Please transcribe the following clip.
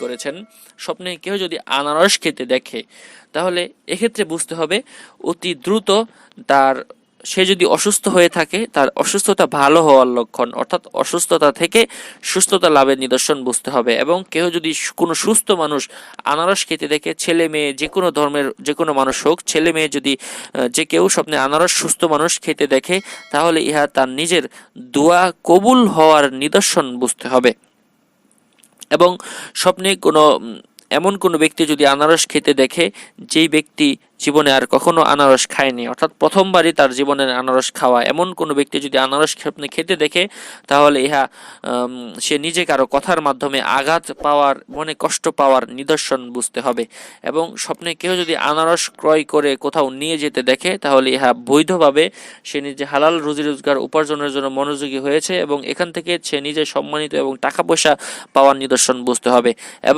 করেছেন, স্বপ্নে কেউ যদি আনারস খেতে দেখে তাহলে এক্ষেত্রে বুঝতে হবে অতি দ্রুত তার সে যদি অসুস্থ হয়ে থাকে তার অসুস্থতা ভালো হওয়ার লক্ষণ, অর্থাৎ অসুস্থতা থেকে সুস্থতা লাভের নিদর্শন বুঝতে হবে। এবং কেউ যদি কোনো সুস্থ মানুষ আনারস খেতে দেখে, ছেলে মেয়ে যে কোনো ধর্মের যে কোনো মানুষ হোক, ছেলে মেয়ে যদি যে কেউ স্বপ্নে আনারস সুস্থ মানুষ খেতে দেখে তাহলে ইহা তার নিজের দোয়া কবুল হওয়ার নিদর্শন বুঝতে হবে। এবং স্বপ্নে এমন কোনো ব্যক্তি যদি আনারস খেতে দেখে যেই ব্যক্তি জীবনে আর কখনো আনারস খায়নি, অর্থাৎ প্রথমবারই তার জীবনের আনারস খাওয়া, এমন কোনো ব্যক্তি যদি আনারস স্বপ্নে খেতে দেখে তাহলে ইহা সে নিজে কারো কথার মাধ্যমে আঘাত পাওয়ার, মনে কষ্ট পাওয়ার নিদর্শন বুঝতে হবে। এবং স্বপ্নে কেউ যদি আনারস ক্রয় করে কোথাও নিয়ে যেতে দেখে তাহলে ইহা বৈধভাবে সে নিজে হালাল রুজি রোজগার উপার্জনের জন্য মনোযোগী হয়েছে এবং এখান থেকে সে নিজে সম্মানিত এবং টাকা পয়সা পাওয়ার নিদর্শন বুঝতে হবে।